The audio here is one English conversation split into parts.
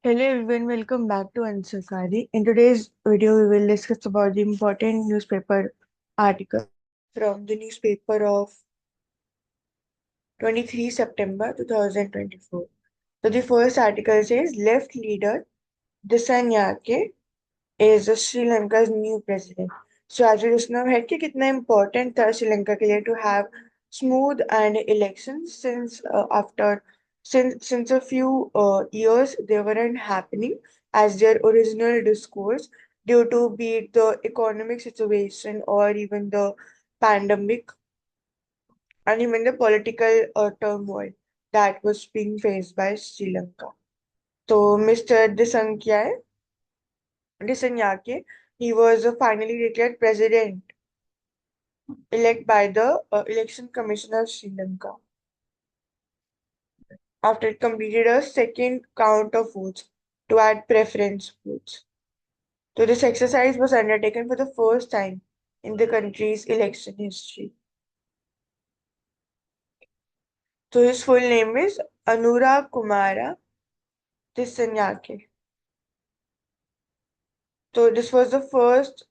Hello everyone, welcome back to Ansakari. In today's video, we will discuss about the important newspaper articles from the newspaper of 23 September 2024. So the first article says Left leader Disanyake is Sri Lanka's new president. So as we just now heard कि कितना important था श्रीलंका के लिए to have smooth and elections since a few years they weren't happening as their original discourse due to be it the economic situation or even the pandemic and even the political turmoil that was being faced by Sri Lanka. So Mr. Disanyake, he was finally declared president elect by the Election Commission of Sri Lanka after it completed a second count of votes to add preference votes. So this exercise was undertaken for the first time in the country's election history. So his full name is Anura Kumara Disanyake. So this was the first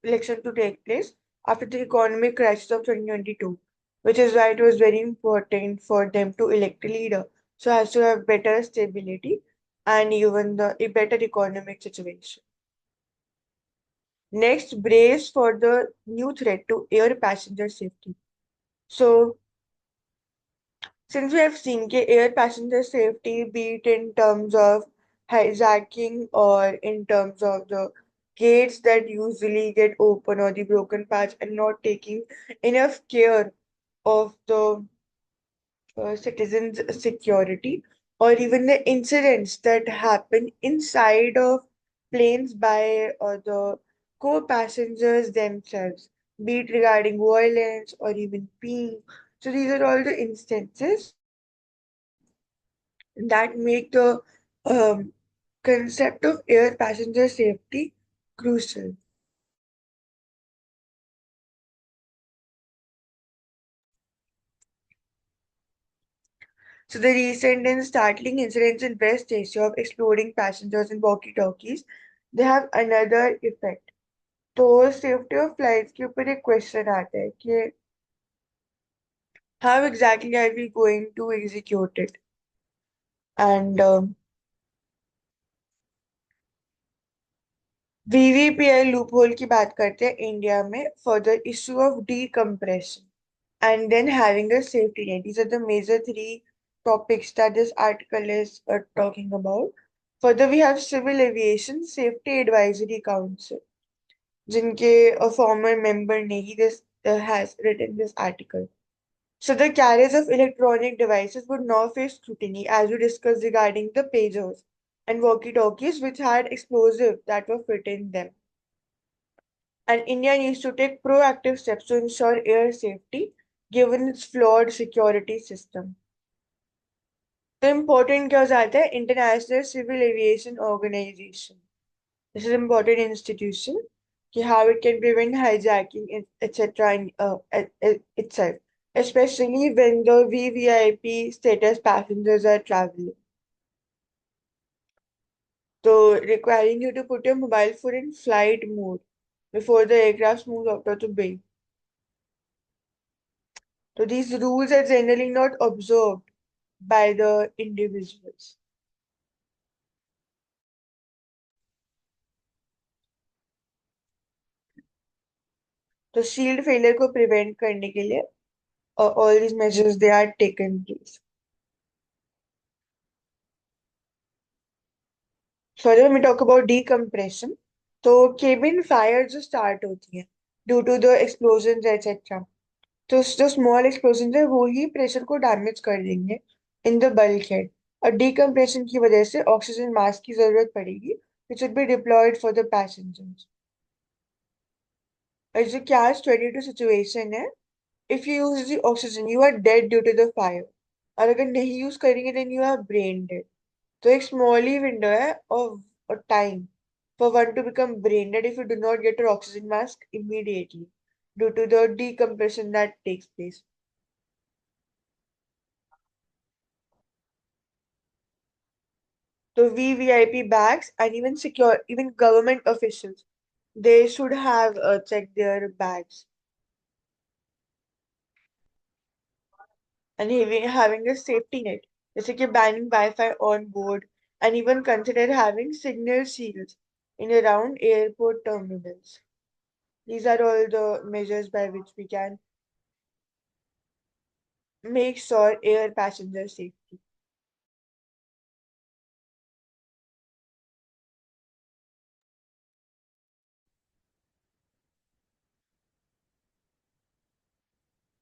election to take place after the economic crisis of 2022, which is why it was very important for them to elect a leader. So as to have better stability and even a better economic situation. Next, brace for the new threat to air passenger safety. So since we have seen air passenger safety, be it in terms of hijacking or in terms of the gates that usually get open or the broken parts and not taking enough care of the citizens' security, or even the incidents that happen inside of planes by the co-passengers themselves, be it regarding violence or even peeing. So these are all the instances that make the um, concept of air passenger safety crucial. So the recent and startling incidents in West Asia of exploding passengers and walkie-talkies, they have another effect. तो safety of flights के ऊपर एक question आता है कि how exactly are we going to execute it? And VVPI loophole की बात करते हैं इंडिया में for the issue of decompression and then having a safety net. These are the major three topics that this article is talking about. Further, we have Civil Aviation Safety Advisory Council, जिनके a former member ने ही this has written this article. So the carriers of electronic devices would now face scrutiny, as we discussed regarding the pagers and walkie-talkies, which had explosives that were fit in them. And India needs to take proactive steps to ensure air safety given its flawed security system. The important क्या हो जाता है International Civil Aviation Organization. This is an important institution कि how it can prevent hijacking etc. Itself, especially when the VVIP status passengers are traveling. So requiring you to put your mobile phone in flight mode before the aircraft moves out of the bay. So these rules are generally not observed by the individuals. तो shield failure को prevent करने के लिए all these measures they are taken place. Further, when we talk about decompression, तो cabin fire जो start होती है due to the explosions etc. तो जो small explosions है वो ही pressure को damage कर देंगे in the bulkhead. और decompression की वजह से oxygen mask की जरूरत पड़ेगी which should be deployed for the passengers. और जो catch 22 situation है, if you use the oxygen you are dead due to the fire. और अगर नहीं यूज करेंगे then you are brain dead. तो एक small ही window है of time for one to become brain dead if you do not get your oxygen mask immediately due to the decompression that takes place. So VVIP bags and even even government officials, they should have checked their bags. And having a safety net, जैसे कि banning Wi-Fi on board, and even consider having signal shields in around airport terminals. These are all the measures by which we can make sure air passenger safety.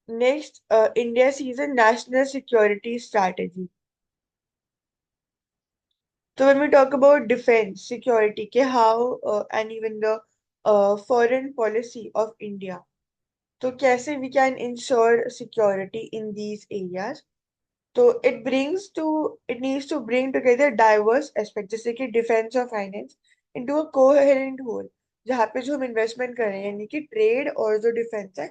Next, India sees a national security strategy. So when we talk about defense, security, ke how and even the foreign policy of India, so कैसे we can ensure security in these areas? So it needs to bring together diverse aspects जैसे कि defense और finance into a coherent whole, जहाँ पे जो हम investment कर रहे हैं यानी कि trade और जो defense है,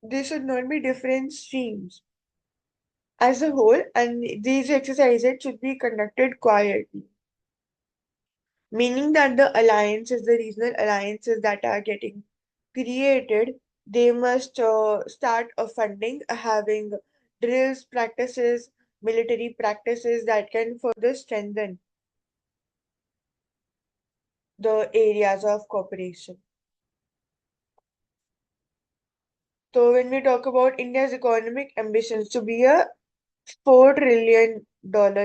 they should not be different streams as a whole, and these exercises should be conducted quietly, meaning that the regional alliances that are getting created, they must start funding, having drills, practices, military practices that can further strengthen the areas of cooperation. So when we talk about India's economic ambitions to be a $4 trillion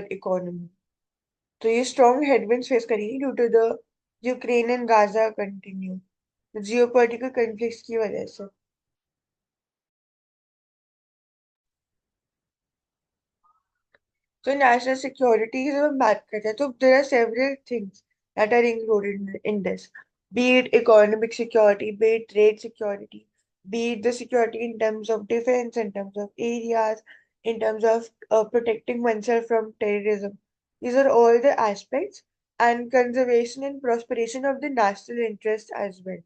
economy, तो ये strong headwinds face करेगी due to the Ukraine and Gaza continue, the geopolitical conflicts की वजह से. So national security की जब हम बात करते हैं तो there are several things that are included in this. Be it economic security, be it trade security, be it the security in terms of defense, in terms of areas, in terms of protecting oneself from terrorism. These are all the aspects and conservation and prosperation of the national interest as well.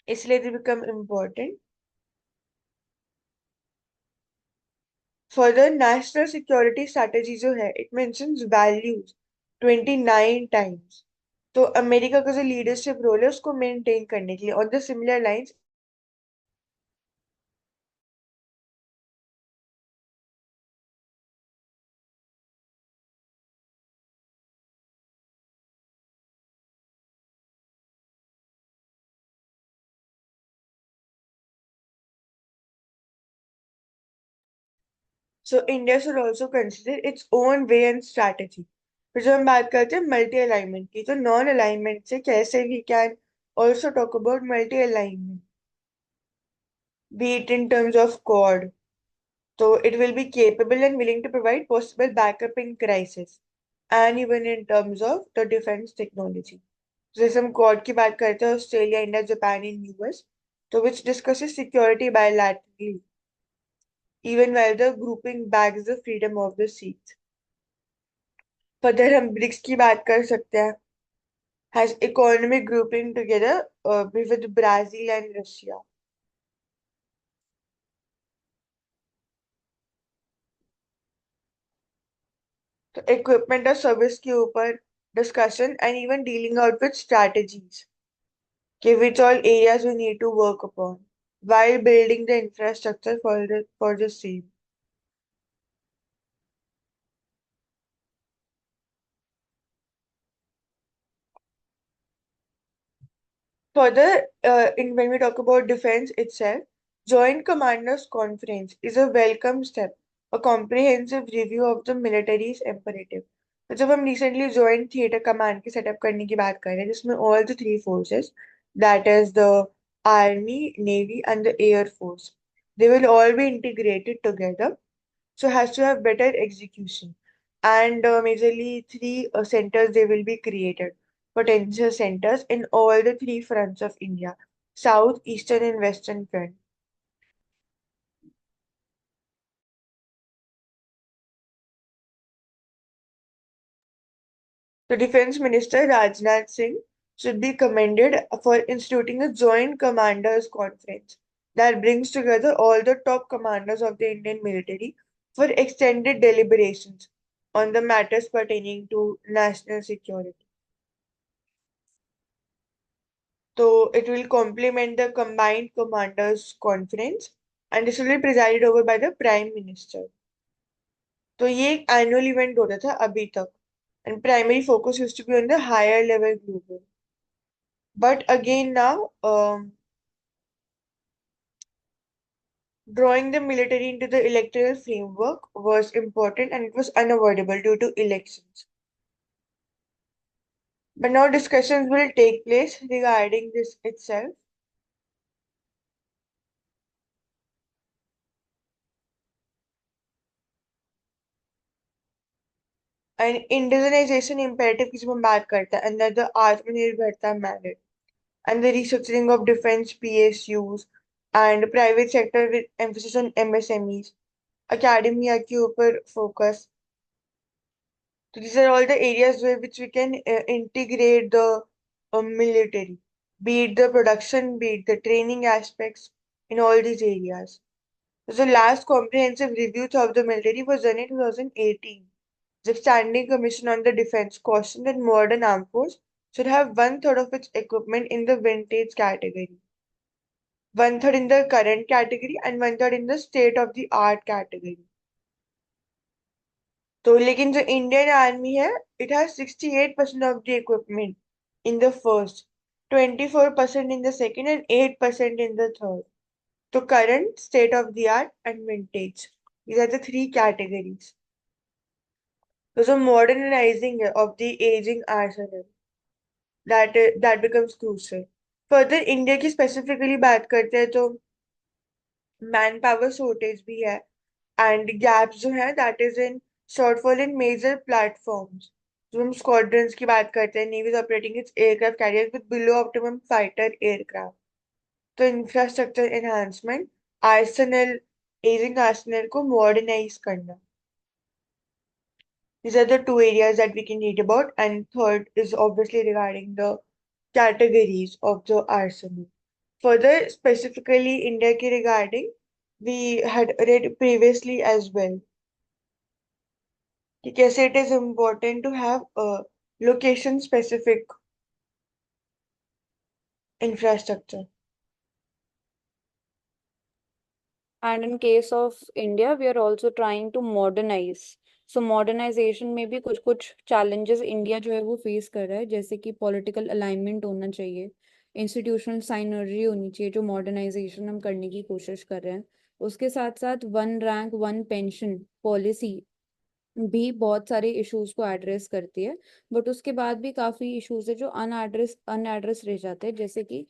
इसलिए they become important. Further, national security strategy जो है, it mentions values 29 times. तो America का जो leadership role है उसको maintain करने के लिए on the similar lines. So India should also consider its own way and strategy. फिर जब हम बात करते हैं मल्टी अलाइनमेंट की, तो नॉन अलाइनमेंट से कैसे we can also talk about multi alignment, be it in terms of quad. So it will be capable and willing to provide possible backup in crisis, and even in terms of the defense technology. जैसे हम quad की बात करते हैं, Australia, India, Japan and US, तो which discusses security bilaterally, even while the grouping backs the freedom of the seats. Further हम BRICS की बात कर सकते हैं, has economic grouping together with Brazil and Russia. तो इक्विपमेंट और सर्विस के ऊपर discussion and even dealing out with strategies, कि which all areas we need to work upon while building the infrastructure for the same. Further, when we talk about defense itself, Joint Commanders Conference is a welcome step, a comprehensive review of the military's imperative. तो जब हम recently joint theater command की setup करने की बात कर रहे हैं, जिसमें all the three forces, that is the army, navy, and the air force, they will all be integrated together. So has to have better execution. And majorly three centers they will be created, potential centers in all the three fronts of India, south, eastern, and western front. The Defense Minister Rajnath Singh should be commended for instituting a joint commanders conference that brings together all the top commanders of the Indian military for extended deliberations on the matters pertaining to national security. So it will complement the Combined Commanders Conference and this will be presided over by the Prime Minister. तो ये एक annual event होता था अभी तक and primary focus used to be on the higher level global. But again now, drawing the military into the electoral framework was important and it was unavoidable due to elections. But now discussions will take place regarding this itself. And indigenization imperative की जब हम बात करते हैं under the आत्मनिर्भरता mandate and the restructuring of defense PSUs and private sector with emphasis on MSMEs, academia के ऊपर focus. So these are all the areas where which we can integrate the military, be it the production, be it the training aspects in all these areas. So the last comprehensive review of the military was done in 2018. The Standing Commission on the Defense cautioned that modern armed force should have one third of its equipment in the vintage category, one third in the current category, and one third in the state of the art category. तो लेकिन जो Indian army है it has 68% of the equipment in the first 24% in the second and 8% in the third. So current, state of the art, and vintage. These are the three categories. There's a modernizing of the aging arsenal that becomes crucial. Further, India की specifically बात करते हैं तो man power shortage भी है and gaps जो है that is in shortfall in major platforms. जो हम स्क्वाड्रंस की बात करते हैं navy is operating its aircraft carrier with below optimum fighter aircraft. तो infrastructure enhancement, arsenal, ageing arsenal को मॉडर्नाइज करना. These are the two areas that we can read about, and third is obviously regarding the categories of the arsenal. Further, specifically India ki regarding, we had read previously as well कि कैसे it is important to have a location specific infrastructure. And in case of India, we are also trying to modernize. So modernization में भी कुछ कुछ challenges India जो है वो face कर रहा है, जैसे कि पॉलिटिकल अलाइनमेंट होना चाहिए, इंस्टीट्यूशनल साइनर्जी होनी चाहिए जो मॉडर्नाइजेशन हम करने की कोशिश कर रहे हैं. उसके साथ साथ one rank one pension policy भी बहुत सारे इश्यूज को एड्रेस करती है, बट उसके बाद भी काफी इश्यूज है जो अनएड्रेस रह जाते हैं, जैसे कि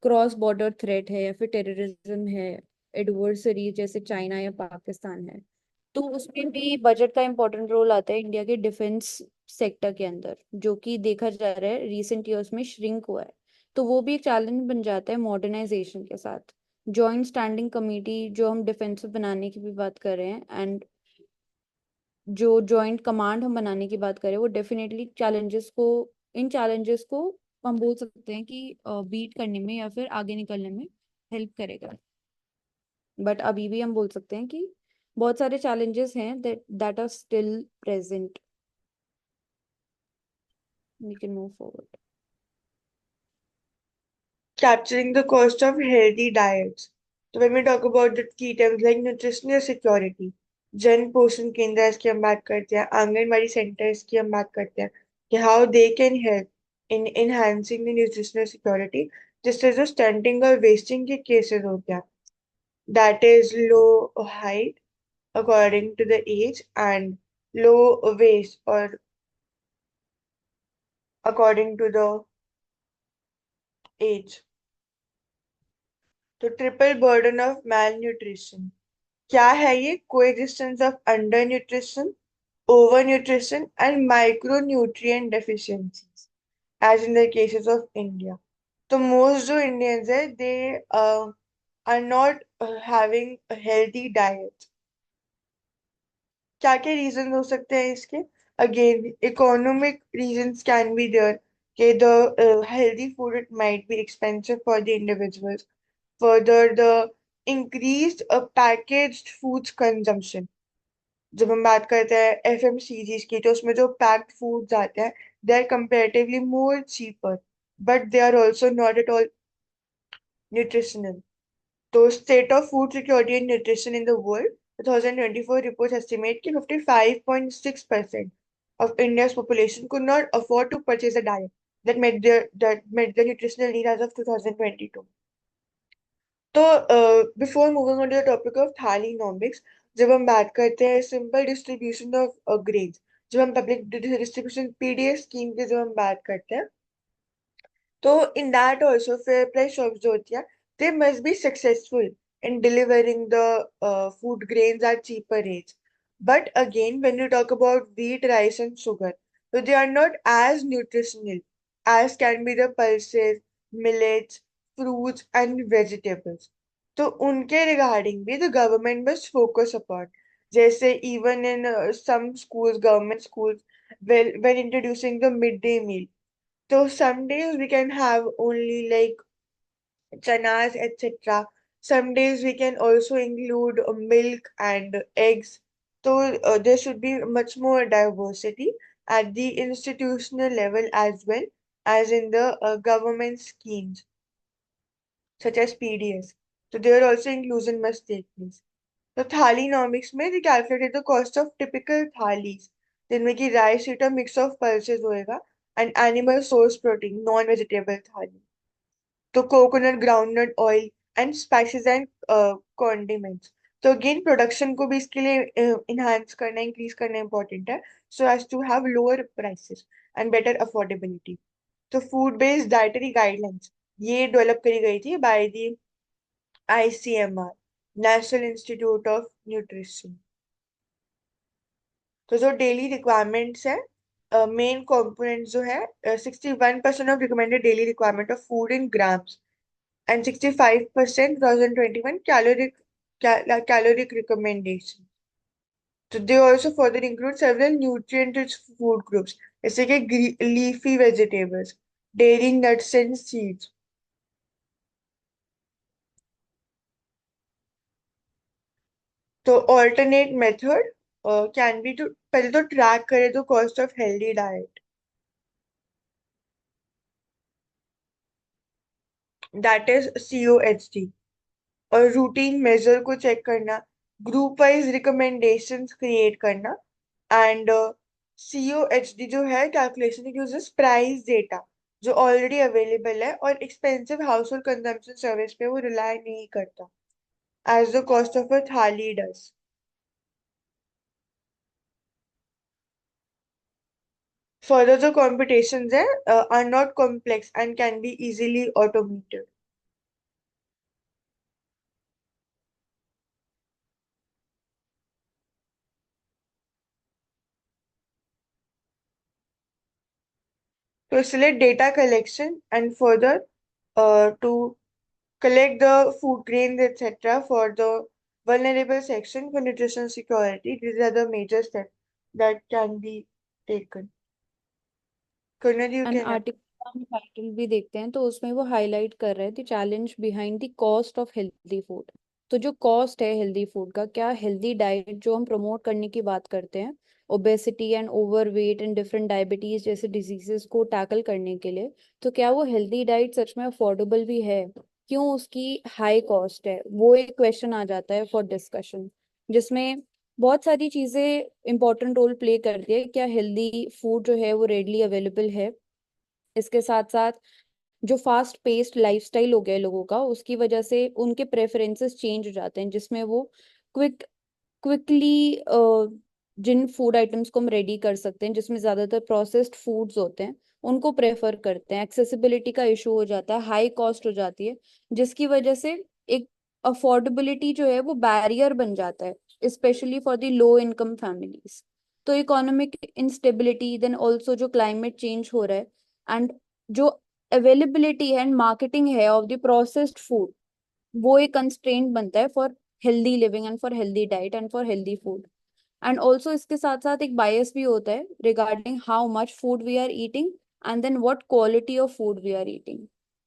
क्रॉस बॉर्डर थ्रेट है या फिर टेररिज्म है, एडवर्सरी जैसे चाइना या पाकिस्तान है. तो उसमें भी बजट का इम्पोर्टेंट रोल आता है इंडिया के डिफेंस सेक्टर के अंदर, जो कि देखा जा रहा है रिसेंट ईयर्स में श्रिंक हुआ है. तो वो भी एक चैलेंज बन जाता है मॉडर्नाइजेशन के साथ. जॉइंट स्टैंडिंग कमेटी जो हम डिफेंस बनाने की भी बात कर रहे हैं, एंड जो जॉइंट कमांड हम बनाने की बात करें, वो डेफिनेटली इन चैलेंजेस को हम बोल सकते हैं कि बीट करने में या फिर आगे निकलने में हेल्प करेगा. बट अभी भी हम बोल सकते हैं कि बहुत सारे चैलेंजेस हैं that are still present. We can move forward. Capturing the cost of healthy diets. So when we talk about the key terms like nutritional security, जन पोषण केंद्र की हम बात करते हैं, आंगनबाड़ी सेंटर्स की हम बात करते हैं कि how they can help in enhancing the nutritional security. जिससे जो स्टंटिंग और वेस्टिंग के केसेस होते हैं that is low height according to the age and low waste और अकॉर्डिंग टू द एज. तो triple burden of malnutrition क्या है ये? Coexistence of under nutrition, over nutrition and micronutrient deficiencies as in the cases of India. तो most जो Indians है they are not having healthy diet. क्या क्या reason हो सकते हैं इसके? Again economic reasons can be there कि the healthy food it might be expensive for the individuals. Further, the increased packaged foods consumption. जब हम बात करते हैं एफएमसीजीज की, तो उसमें जो पैक्ड फूड्स आते हैं, they are comparatively more cheaper, but they are also not at all nutritional. तो state of food security and nutrition in the world 2024 reports estimate कि 55.6% of India's population could not afford to purchase a diet that met their nutritional need as of 2022. तो before moving on to the topic of thalinomics, जब हम बात करते हैं simple distribution of grains, जब हम public distribution PDS scheme की जब हम बात करते हैं, तो in that also fair price shops जो होती है, they must be successful in delivering the food grains at cheaper rates. But again, when you talk about wheat, rice, and sugar, so they are not as nutritional as can be the pulses, millets, fruits, and vegetables. तो उनके regarding भी the government must focus upon. जैसे even in some schools, government schools, when introducing the midday meal, so some days we can have only like chanas, etc. Some days we can also include milk and eggs. So there should be much more diversity at the institutional level as well as in the government schemes such as PDS. So there also inclusion must take place. तो थालीनॉमिक्स में they calculated the cost of typical thalis, जिनमें कि rice wheat और mix of pulses होएगा, and animal source protein non vegetable थाली, तो coconut groundnut oil and spices and condiments. तो again production को भी इसके लिए इनहांस करना, इंक्रीज करना इंपॉर्टेंट है, so as to have lower prices and better affordability. तो फूड बेस्ड डाइटरी गाइडलाइंस ये डेवलप करी गई थी by the ICMR, National Institute of Nutrition. तो जो डेली रिक्वायरमेंट्स है, मेन कंपोनेंट जो है, 61% of recommended daily requirement of food in grams and 65% 2021 caloric recommendation. So they also further include several nutrient-rich food groups, जैसे कि leafy vegetables, dairy, nuts and seeds. तो alternate method can be to पहले तो track करे तो cost of healthy diet, that is COHD, और routine measure को check करना, ग्रुप वाइज रिकमेंडेशंस क्रिएट करना, एंड COHD जो है कैलकुलेशन यूजेस प्राइस डेटा जो ऑलरेडी अवेलेबल है, और expensive household consumption service पे वो रिलाई नहीं करता as the cost of a thali does. Further जो कॉम्पिटिशंस है are not complex and can be easily automated. तो इसलिए data collection and further to collect the food grains, etc., for the vulnerable section for nutrition security. These are the major steps that can be taken. Kunal, you an can add. Article का हम title भी देखते हैं तो उसमें वो highlight कर रहे हैं the challenge behind the cost of healthy food. तो जो कॉस्ट है हेल्दी फूड का, क्या हेल्दी डाइट जो हम प्रमोट करने की बात करते हैं, obesity and overweight and different diabetes जैसे डिजीजेस को टैकल करने के लिए, तो क्या वो हेल्दी डाइट सच में अफोर्डेबल भी है? क्यों उसकी हाई कॉस्ट है? वो एक क्वेश्चन आ जाता है फॉर डिस्कशन, जिसमें बहुत सारी चीजें इंपॉर्टेंट रोल प्ले करती है. क्या हेल्दी फूड जो है वो रेडली अवेलेबल है? इसके साथ साथ जो फास्ट पेस्ड लाइफस्टाइल हो गया है लोगों का, उसकी वजह से उनके प्रेफरेंसेस चेंज हो जाते हैं, जिसमें वो क्विक क्विकली जिन फूड आइटम्स को हम रेडी कर सकते हैं जिसमें ज्यादातर प्रोसेस्ड फूड्स होते हैं उनको प्रेफर करते हैं. एक्सेसिबिलिटी का इशू हो जाता है, हाई कॉस्ट हो जाती है, जिसकी वजह से एक अफोर्डेबिलिटी जो है वो बैरियर बन जाता है specially for the low income families. तो इकोनॉमिक इंस्टेबिलिटी, देन ऑल्सो जो क्लाइमेट चेंज हो रहा है, एंड जो अवेलेबिलिटी है एंड मार्केटिंग है ऑफ द प्रोसेस्ड फूड, वो एक कंस्ट्रेंट बनता है for healthy living and for healthy diet and for healthy food. And also इसके साथ साथ एक बायस भी होता है regarding how much food we are eating and then what quality of food we are eating.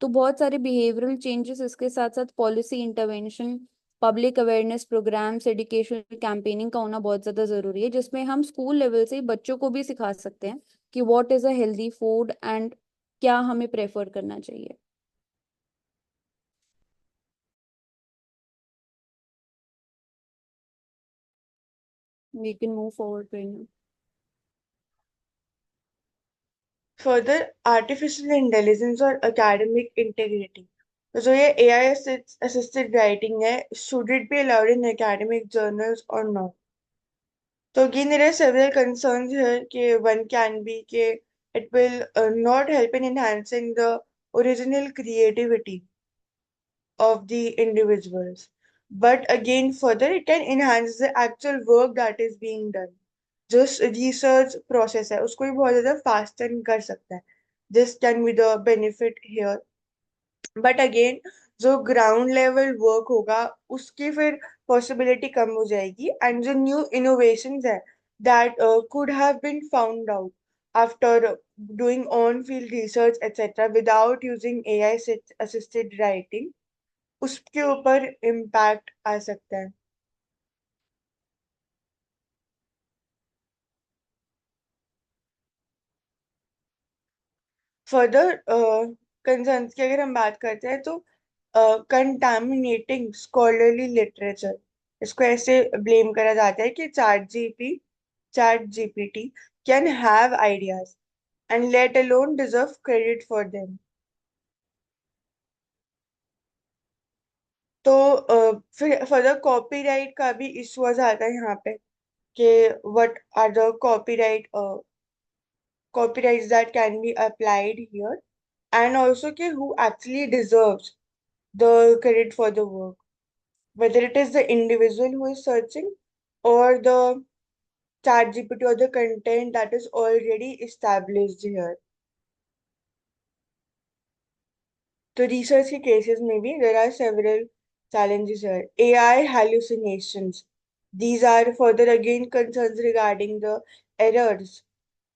तो बहुत सारे बिहेवियरल चेंजेस, इसके साथ साथ policy intervention public awareness programmes, educational campaigning का होना बहुत ज्यादा जरूरी है, जिसमें हम स्कूल लेवल से ही बच्चों को भी सिखा सकते हैं कि what is a healthy food and क्या हमें प्रेफर करना चाहिए। We can move forward. Further, artificial intelligence और एकेडमिक इंटीग्रिटी। तो जो ये एआई असिस्टेड राइटिंग है, should it be allowed in academic journals और नॉट? तो again there are several concerns here. One can be it will not help in enhancing the original creativity of the individuals. But again, further, it can enhance the actual work that is being done. Just research process है उसको भी बहुत ज्यादा fasten कर सकता है. This can be the benefit here. But again जो ground level work होगा उसकी फिर पॉसिबिलिटी कम हो जाएगी, एंड जो न्यू इनोवेशंस है that could have been found out after doing on field research etcetera without using AI assisted writing, उसके ऊपर इम्पैक्ट आ सकता है. फर्दर कंसर्न्स की अगर हम बात करते हैं तो कंटामिनेटिंग स्कॉलरली लिटरेचर, इसको ऐसे ब्लेम करा जाता है कि chat GPT can have ideas and let alone deserve credit for them. तो फिर फर्दर कॉपीराइट का भी इशू आ जाता है यहाँ पे कि what are the copyrights that can be applied here, and also कि who actually deserves the credit for the work, whether it is the individual who is searching or the chat GPT or the content that is already established here. तो research के cases में भी there are several challenges here. AI hallucinations. These are further again concerns regarding the errors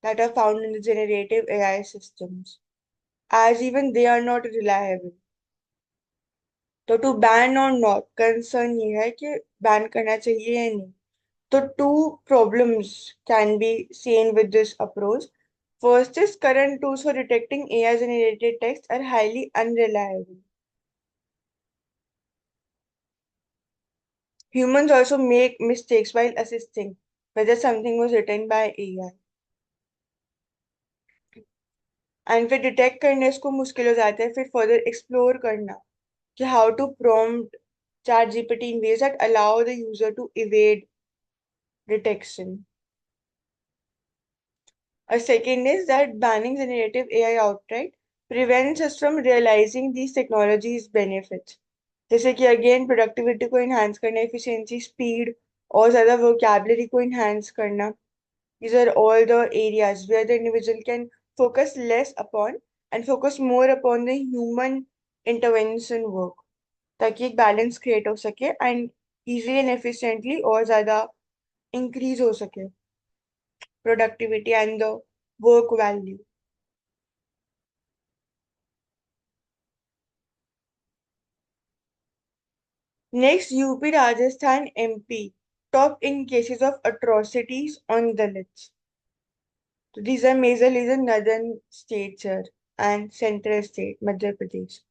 that are found in the generative AI systems, as even they are not reliable. तो to ban और not, concern ये है कि ban करना चाहिए या नहीं. So two problems can be seen with this approach. First is current tools for detecting AI generated text are highly unreliable. Humans also make mistakes while assisting whether something was written by AI. And फिर detect करने इसको मुश्किल हो जाता है फिर further explore करना कि how to prompt chat GPT in ways that allow the user to evade detection. A second is that banning generative AI outright prevents us from realizing these technologies' benefits. जैसे कि again productivity को enhance करना, efficiency, speed और ज़्यादा vocabulary को enhance करना. These are all the areas where the individual can focus less upon and focus more upon the human intervention work, ताकि एक बैलेंस क्रिएट हो सके एंड easily and efficiently और ज़्यादा इंक्रीज हो सके productivity and the work value. Next, UP Rajasthan MP top in cases of atrocities on Dalits. So these are majorly the northern states here and central state, Madhya Pradesh.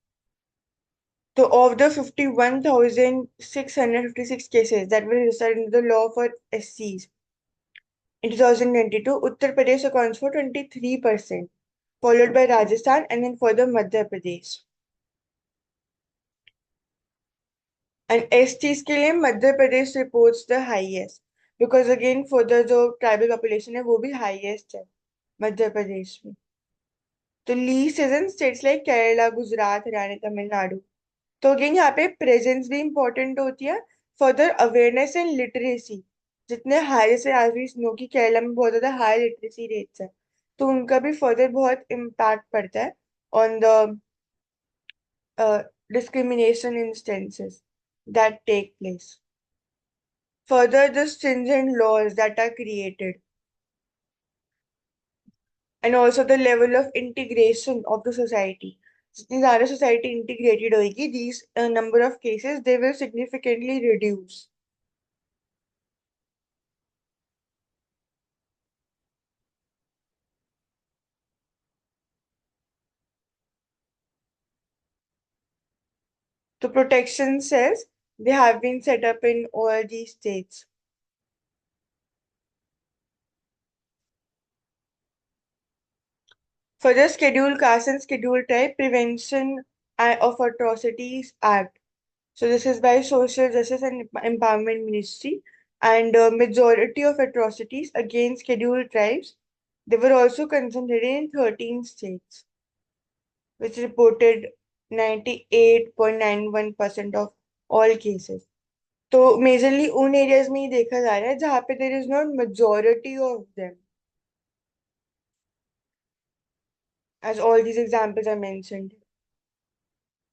So of the 51,656 cases that were registered in the law for SCs in 2022, Uttar Pradesh accounts for 23%, followed by Rajasthan and then further Madhya Pradesh. And STs के लिए Madhya Pradesh reports the highest, because again further जो tribal population है वो भी highest है मध्य प्रदेश में. तो least is in states like Kerala, Gujarat, Haryana, Tamil Nadu. तो अगेन यहाँ पे प्रेजेंस भी इंपॉर्टेंट होती है. फर्दर अवेयरनेस एंड लिटरेसी, जितने हाई से आज भी नो कि केरला में बहुत ज्यादा हाई लिटरेसी रेट्स है, तो उनका भी फर्दर बहुत इम्पैक्ट पड़ता है on the discrimination instances that take place. Further, the stringent laws that are created, and also the level of integration of the society. जितनी ज्यादा सोसाइटी इंटीग्रेटेड होगी, these number of cases they will significantly reduce. The protection cells, they have been set up in all these states. For the Scheduled Caste and Scheduled Tribe Prevention of Atrocities Act. So this is by Social Justice and Empowerment Ministry, and majority of atrocities against scheduled tribes, they were also concentrated in 13 states, which reported 98.91% of all cases. तो majorly उन areas में ही देखा जा रहा है जहाँ पे there is not majority of them, as all these examples are mentioned.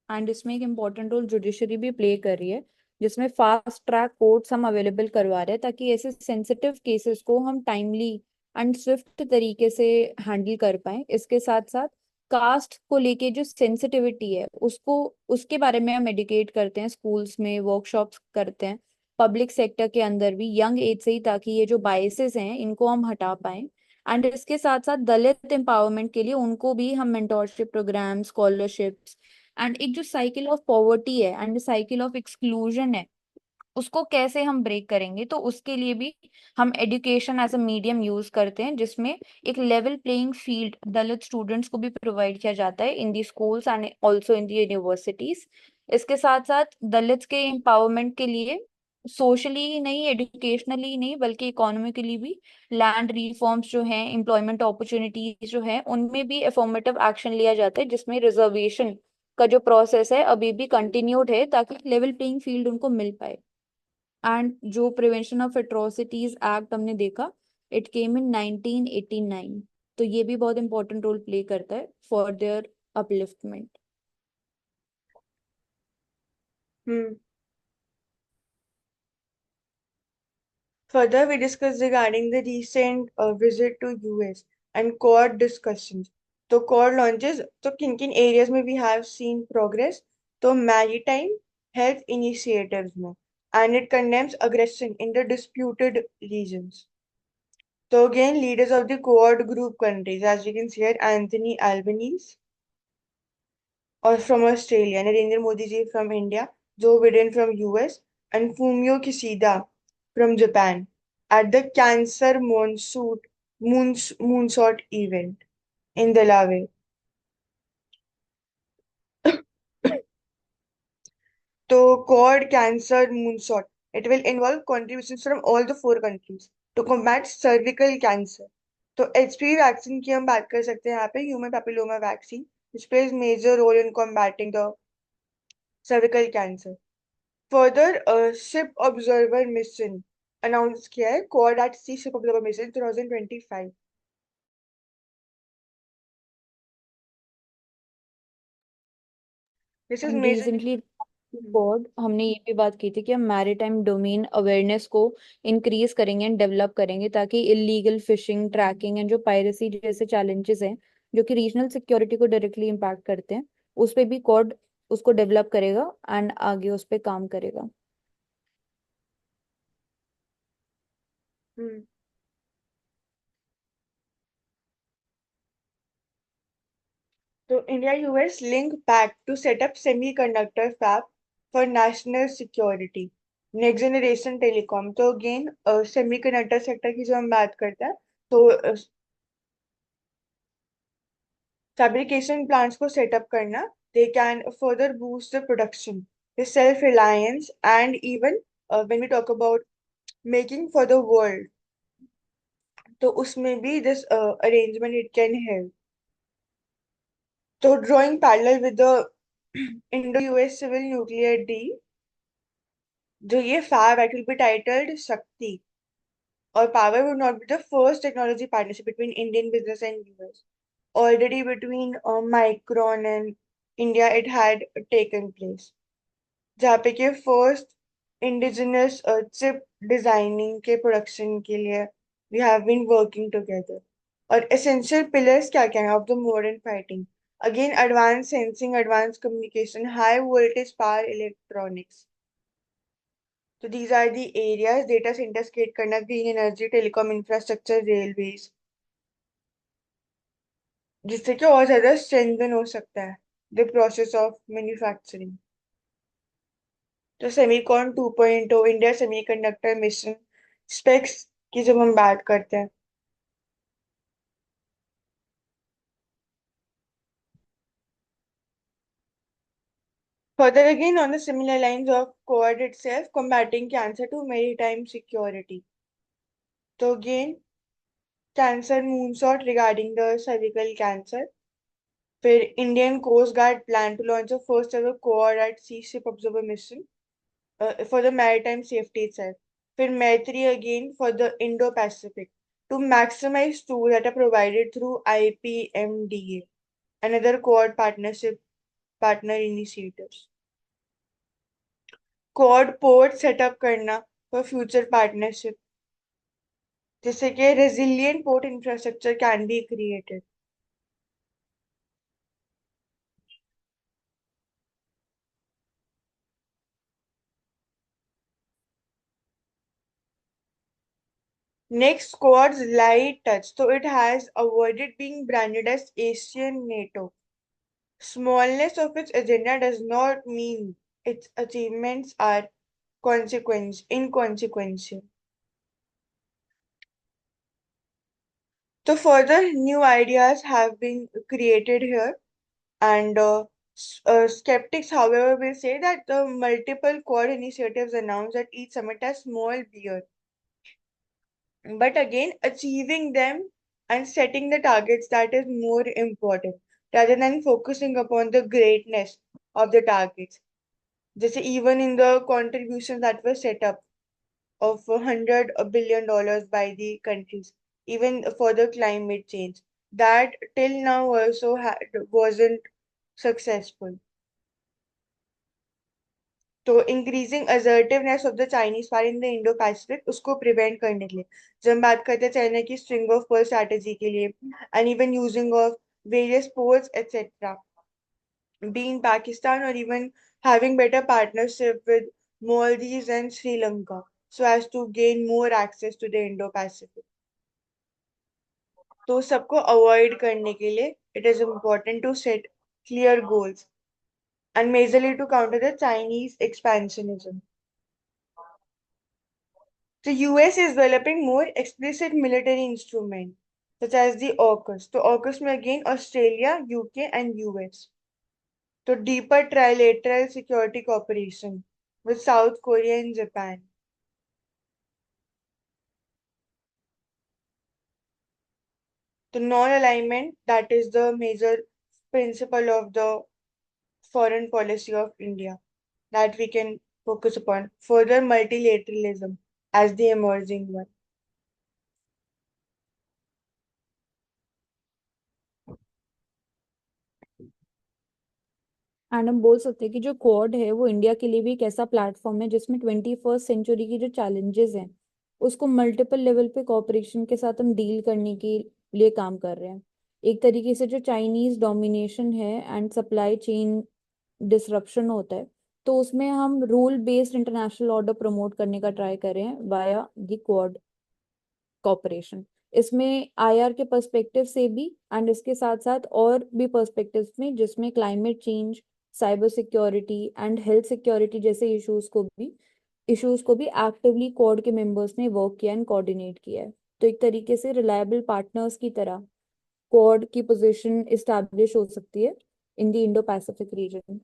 And इसमें एक इम्पॉर्टेंट रोल जुडिशरी भी प्ले कर रही है, जिसमें फास्ट ट्रैक कोर्ट्स हम अवेलेबल करवा रहे हैं ताकि ऐसे सेंसिटिव केसेस को हम टाइमली एंड स्विफ्ट तरीके से हैंडल कर पाए। इसके साथ साथ कास्ट को लेके जो सेंसिटिविटी है उसको, उसके बारे में हम एडुकेट करते हैं, स्कूल्स में वर्कशॉप्स करते हैं, पब्लिक सेक्टर के अंदर भी यंग एज से ही, ताकि ये जो बायसेस हैं इनको हम हटा पाए। एंड इसके साथ साथ दलित एम्पावरमेंट के लिए उनको भी हम मेंटोरशिप प्रोग्राम, स्कॉलरशिप्स, एंड एक जो साइकिल ऑफ पॉवर्टी है एंड साइकिल ऑफ एक्सक्लूजन है उसको कैसे हम ब्रेक करेंगे, तो उसके लिए भी हम education as a medium use करते हैं, जिसमें एक level playing field Dalit students को भी प्रोवाइड किया जाता है in the schools and also in the universities. इसके साथ साथ दलित के एम्पावरमेंट के लिए सोशली ही नहीं, एजुकेशनली ही नहीं, बल्कि इकोनॉमिकली भी लैंड रिफॉर्म्स जो हैं, एम्प्लॉयमेंट अपॉर्चुनिटीज जो हैं, उनमें भी अफर्मेटिव एक्शन लिया जाता है, जिसमें रिजर्वेशन का जो प्रोसेस है अभी भी कंटिन्यूड है ताकि लेवल प्लेइंग फील्ड उनको मिल पाए। एंड जो प्रिवेंशन ऑफ एट्रोसिटीज एक्ट हमने देखा, इट केम इन 1989, तो ये भी बहुत इंपॉर्टेंट रोल प्ले करता है for their upliftment. Hmm. Further, we discussed regarding the recent visit to US and Quad discussions. तो Quad launches, तो किन किन areas में we have seen progress? तो maritime health initiatives में, and it condemns aggression in the disputed regions. So again, leaders of the Quad group countries, as we can see here, Anthony Albanese, or from Australia, Narendra Modi ji from India, Joe Biden from US, and Fumio Kishida from Japan at the Cancer Moonshot event in Delaware. So, Quad Cancer Moonshot. It will involve contributions from all the 4 countries to combat cervical cancer. तो HPV vaccine की हम बात कर सकते हैं यहाँ पे, human papilloma vaccine, which plays major role in combating the cervical cancer. Further, a ship observer mission announced किया है, Quad at Sea Ship Observer Mission 2025. This is and majorly. Recently board हमने ये भी बात की थी कि हम मैरीटाइम डोमेन अवेयरनेस को इंक्रीज करेंगे एंड डेवलप करेंगे, ताकि इलीगल फिशिंग, ट्रैकिंग एंड जो पायरेसी जैसे चैलेंजेस हैं जो कि रीजनल सिक्योरिटी को डायरेक्टली इम्पैक्ट करते हैं, उस पे भी कोड उसको डेवलप करेगा एंड आगे उस पे काम करेगा। Hmm. So India-US link pact to set up semiconductor fab for national security. Next generation telecom. तो again semiconductor sector की जो हम बात करते हैं, तो fabrication plants को सेटअप करना, they can further boost the production, the self-reliance, and even when we talk about making for the world, तो उसमें भी this arrangement it can help. So drawing parallel with the Indo-US civil nuclear deal, जो ये fab it will be titled Shakti, or power would not be the first technology partnership between Indian business and US. Already between Micron and India it had taken place, जहाँ पे के first indigenous chip designing के production के लिए we have been working together. और essential pillars क्या क्या है of the modern fighting, Again, advanced sensing, advanced communication, high voltage power electronics. So these are the areas: data centers create करना, green energy, telecom infrastructure, railways, जिससे कि और ज्यादा strengthen हो सकता है द प्रोसेस ऑफ मैन्युफैक्चरिंग। तो Semicon 2.0, India semiconductor mission specs की जब हम बात करते हैं, further again on the similar lines of Quad itself, combating cancer to maritime security. तो again cancer moonshot regarding the cervical cancer. फिर Indian Coast Guard plan to launch the first ever Quad at Sea Ship Observer mission for the maritime safety itself. फिर Maitri again for the Indo-Pacific to maximize tools that are provided through IPMDA, another Quad partnership partner initiatives. Quad port setup करना for future partnership, जिससे कि resilient port infrastructure can be created. Next, Quad's light touch. So it has avoided being branded as Asian NATO. Smallness of its agenda does not mean its achievements are inconsequential. So further new ideas have been created here, and skeptics, however, will say that the multiple Quad initiatives announced at each summit are small beer. But again, achieving them and setting the targets, that is more important rather than focusing upon the greatness of the targets. Just even in the contributions that were set up of $100 billion by the countries, even for the climate change, that till now also wasn't successful. तो increasing assertiveness of the Chinese power in the Indo Pacific, उसको prevent करने के लिए जब हम बात करते हैं चाइना की स्ट्रिंग ऑफ पर्ल स्ट्रैटेजी के लिए, and even using of various ports etcetera, being Pakistan, or even having better partnership with Maldives and Sri Lanka so as to gain more access to the Indo-Pacific. तो सबको avoid करने के लिए it is important to set clear goals and majorly to counter the Chinese expansionism. The US is developing more explicit military instruments such as the AUKUS. So AUKUS में again Australia, UK and US. So deeper trilateral security cooperation with South Korea and Japan. The non-alignment, that is the major principle of the foreign policy of India that we can focus upon. Further multilateralism as the emerging one. And हम बोल सकते हैं कि जो quad है वो India के लिए भी एक ऐसा प्लेटफॉर्म है जिसमें 21st सेंचुरी की जो चैलेंजेस हैं उसको मल्टीपल लेवल पे कोऑपरेशन के साथ हम डील करने के लिए काम कर रहे हैं। एक तरीके से जो चाइनीज डोमिनेशन है एंड सप्लाई चेन डिसरप्शन होता है, तो उसमें हम rule based international order promote करने का ट्राई कर रहे हैं वाया द क्वाड कॉपरेशन। इसमें आईआर के पर्सपेक्टिव से भी एंड इसके साथ साथ और भी पर्सपेक्टिव में, जिसमें climate change, cyber security and health security जैसे इश्यूज को भी एक्टिवली क्वाड के मेंबर्स ने वर्क किया एंड कोऑर्डिनेट किया है। तो एक तरीके से रिलायबल पार्टनर्स की तरह क्वाड की पोजीशन इस्टेब्लिश हो सकती है in the Indo Pacific region.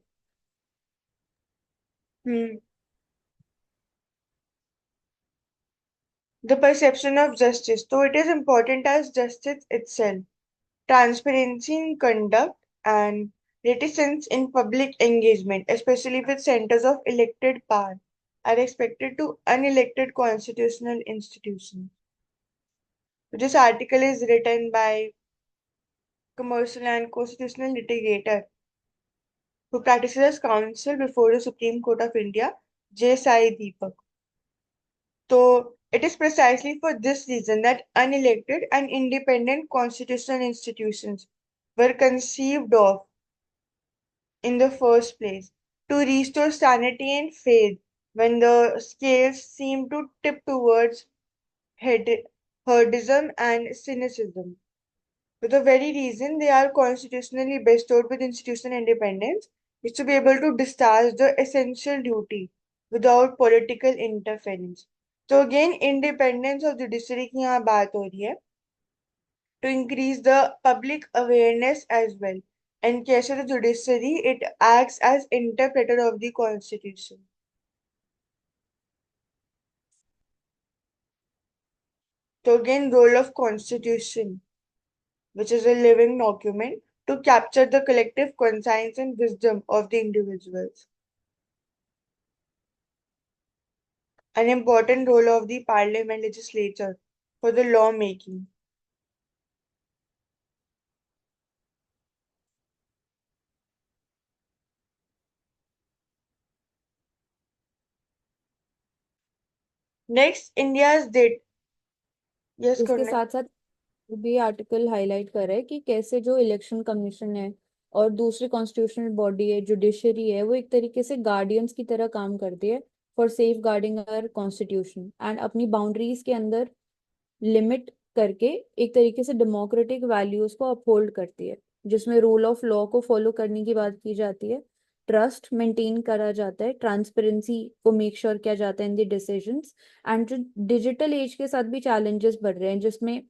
Hmm. The perception of justice. So it is important as justice itself. Transparency in conduct and reticence in public engagement, especially with centers of elected power, are expected to unelected constitutional institutions. This article is written by commercial and constitutional litigator who practices as counsel before the Supreme Court of India, J. Sai Deepak. So it is precisely for this reason that unelected and independent constitutional institutions were conceived of in the first place, to restore sanity and faith when the scales seem to tip towards hed- herdism and cynicism. For the very reason they are constitutionally bestowed with institutional independence is to be able to discharge the essential duty without political interference. तो again independence of judiciary की यहाँ बात हो रही है to increase the public awareness as well. And कैसे the judiciary it acts as interpreter of the constitution. So again role of constitution, which is a living document to capture the collective conscience and wisdom of the individuals. An important role of the parliament legislature for the law making. Next, India's date. Yes, इसके Cornet. साथ साथ भी article highlight कर रहा है कि कैसे जो इलेक्शन कमीशन है और दूसरी कॉन्स्टिट्यूशनल बॉडी है, जुडिशरी है, वो एक तरीके से गार्डियंस की तरह काम करती है for safeguarding our constitution and अपनी बाउंड्रीज के अंदर लिमिट करके एक तरीके से डेमोक्रेटिक वैल्यूज को अपहोल्ड करती है, जिसमें रूल ऑफ लॉ को फॉलो करने की बात की जाती है, ट्रस्ट मेंटेन करा जाता है, ट्रांसपेरेंसी को मेक श्योर किया जाता है इन द डिसीजंस। एंड जो डिजिटल एज के साथ भी चैलेंजेस बढ़ रहे हैं, जिसमें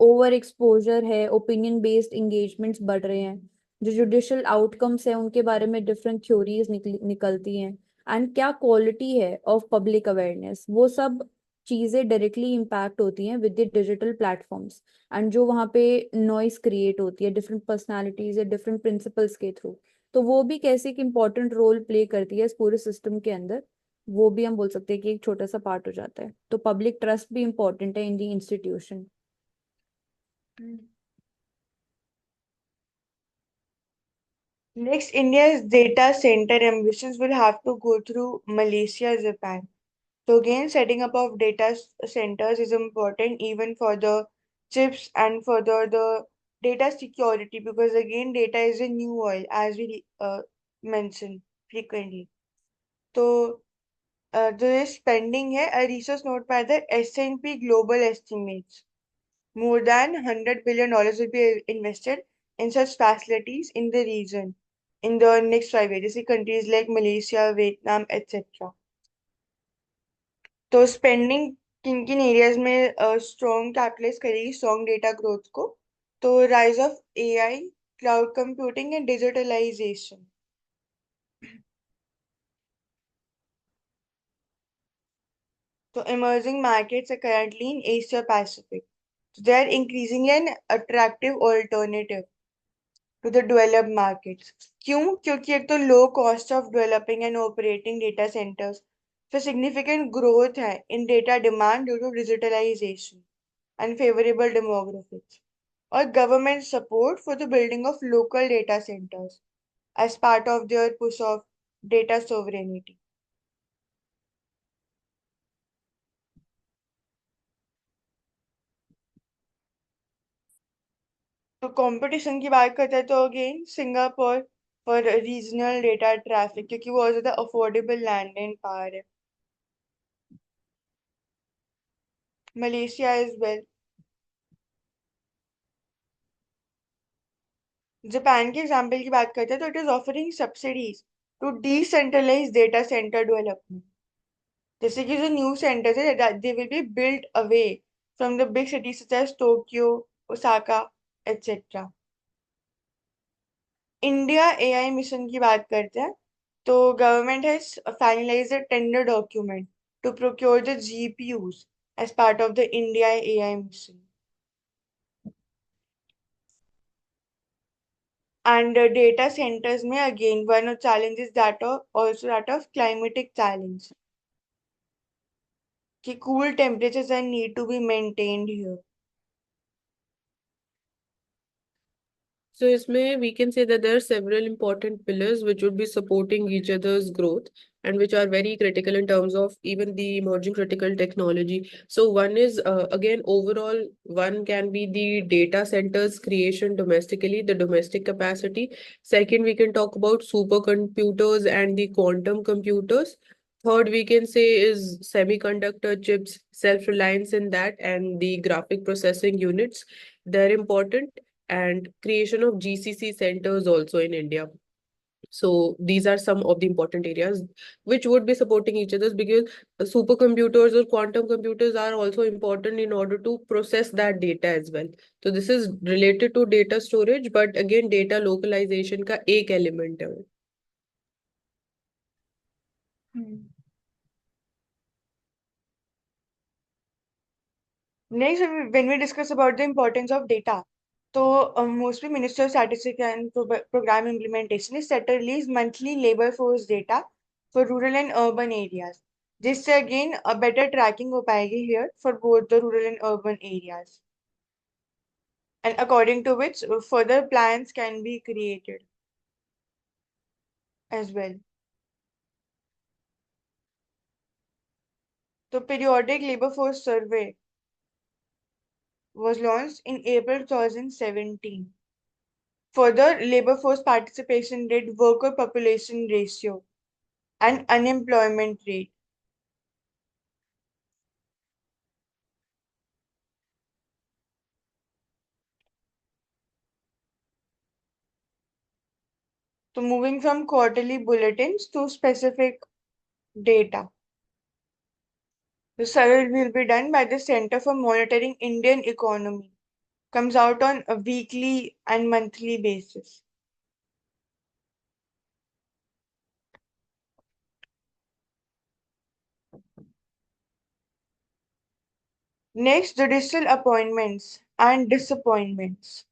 ओवर एक्सपोजर है, ओपिनियन बेस्ड एंगेजमेंट्स बढ़ रहे हैं, जो जुडिशियल आउटकम्स है उनके बारे में डिफरेंट थ्योरीज निकलती हैं, एंड क्या क्वालिटी है ऑफ पब्लिक अवेयरनेस, वो सब चीजें डायरेक्टली इम्पैक्ट होती हैं with the digital platforms. And जो वहाँ पे नॉइस क्रिएट होती है डिफरेंट पर्सनालिटीज या डिफरेंट प्रिंसिपल्स के थ्रू, तो वो भी कैसे एक इम्पॉर्टेंट रोल प्ले करती है इस पूरे सिस्टम के अंदर, वो भी हम बोल सकते हैं कि एक छोटा सा पार्ट हो जाता है। तो पब्लिक ट्रस्ट भी इम्पोर्टेंट है in the institution. Next, India's data center ambitions will have to go through Malaysia, Japan. So again, setting up of centers is important even for the chips and for the data security because again, data is a new oil as we mentioned frequently. So the spending है a research note by the S&P Global estimates more than $100 billion will be invested in such facilities in the region in the next 5 years. जैसे countries like Malaysia, Vietnam, etc. तो spending किन किन areas में strong capitalize करेगी strong data growth को? तो rise of AI, cloud computing and digitalization. So emerging markets are currently in Asia Pacific. So they are increasingly an attractive alternative to the developed markets. क्यों? क्योंकि एक तो low cost of developing and operating data centres, फिर significant growth है in data demand due to digitalisation and favorable demographics, or government support for the building of local data centers as part of their push of data sovereignty. तो competition की बात करते हैं तो again Singapore for regional data traffic क्योंकि वो बहुत ज्यादा अफोर्डेबल लैंड एंड पावर है. Malaysia as well. जापान के एग्जाम्पल की बात करते हैं तो it is offering subsidies to decentralize data centre development. जैसे कि जो न्यू सेंटर्स है they will be built away from the big cities such as Tokyo, Osaka, etcetera. India AI mission की बात करते हैं तो government has finalised a tender document to procure the GPUs as part of the India AI mission. And data centres में again one of challenges that are also that of climatic challenge कि cool temperatures and need to be maintained here. So इसमें we can say that there are several important pillars which would be supporting each other's growth and which are very critical in terms of even the emerging critical technology. So one is again overall, one can be the data centers creation domestically, the domestic capacity. Second, we can talk about supercomputers and the quantum computers. Third, we can say is semiconductor chips, self-reliance in that, and the graphic processing units. They're important, and creation of GCC centers also in India. So these are some of the important areas which would be supporting each other, because supercomputers or quantum computers are also important in order to process that data as well. So this is related to data storage, but again data localization का एक element है वो. Hmm. Next, when we discuss about the importance of data, so mostly Minister of Statistics and Program Implementation is set to release monthly labor force data for rural and urban areas. जिससे again a better tracking हो पाएगी here for both the rural and urban areas, and according to which further plans can be created as well. The periodic labor force survey was launched in April 2017. Further, labor force participation rate, worker population ratio, and unemployment rate. So moving from quarterly bulletins to specific data. The survey will be done by the Center for Monitoring Indian Economy. Comes out on a weekly and monthly basis. Next, judicial appointments and disappointments.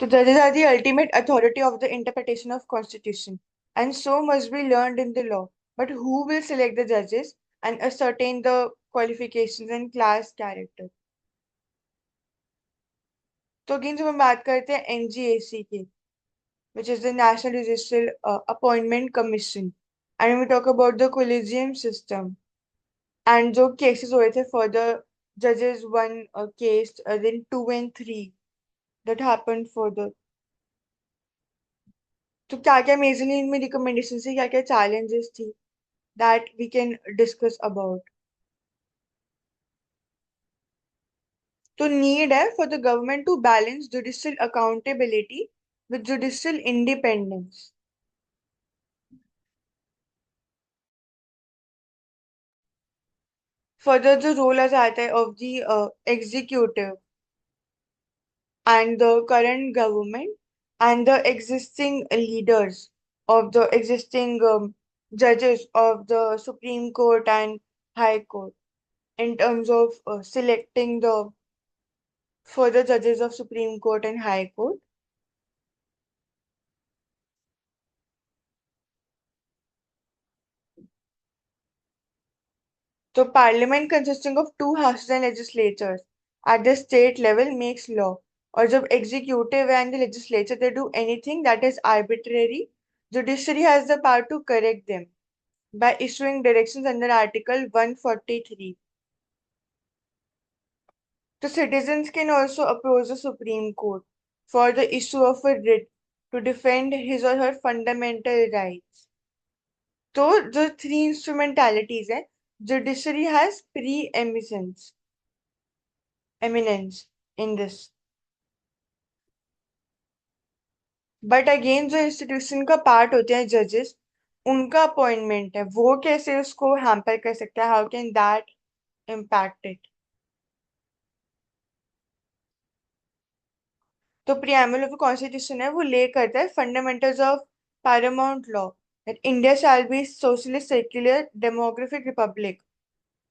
So judges are the ultimate authority of the interpretation of constitution, and so must be learned in the law. But who will select the judges and ascertain the qualifications and class character? तो again जब हम बात करते हैं NGAC की, which is the National Judicial Appointment Commission, and we talk about the collegium system and जो cases हुए थे for the judges one case, then 2 and 3 that happened further. तो क्या क्या मेजरली इनमें रिकमेंडेशन थी, क्या क्या challenges थी that we can discuss about. तो need है for the government to balance judicial accountability with judicial independence. Further, the role as आता है of the executive and the current government and the existing leaders of the existing judges of the Supreme Court and High Court in terms of selecting the further judges of Supreme Court and High Court. So parliament consisting of two houses and legislatures at the state level makes law. Or जब executive and the legislature they do anything that is arbitrary, judiciary has the power to correct them by issuing directions under Article 143. The citizens can also approach the Supreme Court for the issue of a writ to defend his or her fundamental rights. So the three instrumentalities है, judiciary has preeminence eminence in this. But again जो institution का part होते हैं judges, उनका appointment है, वो कैसे उसको hamper कर सकता है? How can that impact it? तो preamble of the constitution है वो ले करता है fundamentals of paramount law that India shall be socialist, secular, democratic republic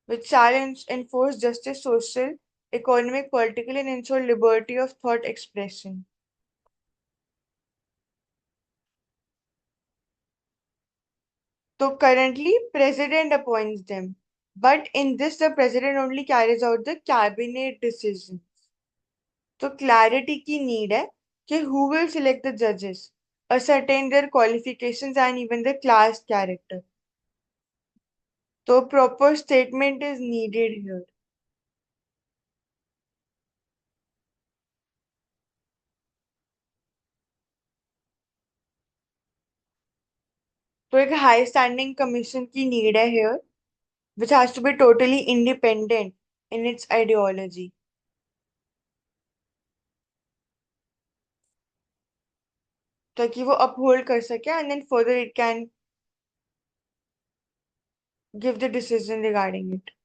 which shall enforce justice, social, economic, political, and ensure liberty of thought expression. So currently, president appoints them, but in this, the president only carries out the cabinet decisions. So clarity की need है कि who will select the judges, ascertain their qualifications and even the class character. तो proper statement is needed here. तो एक high standing commission की need है here, which has to be totally independent in its ideology. ताकि वो uphold कर सके and then further it can give the decision regarding it.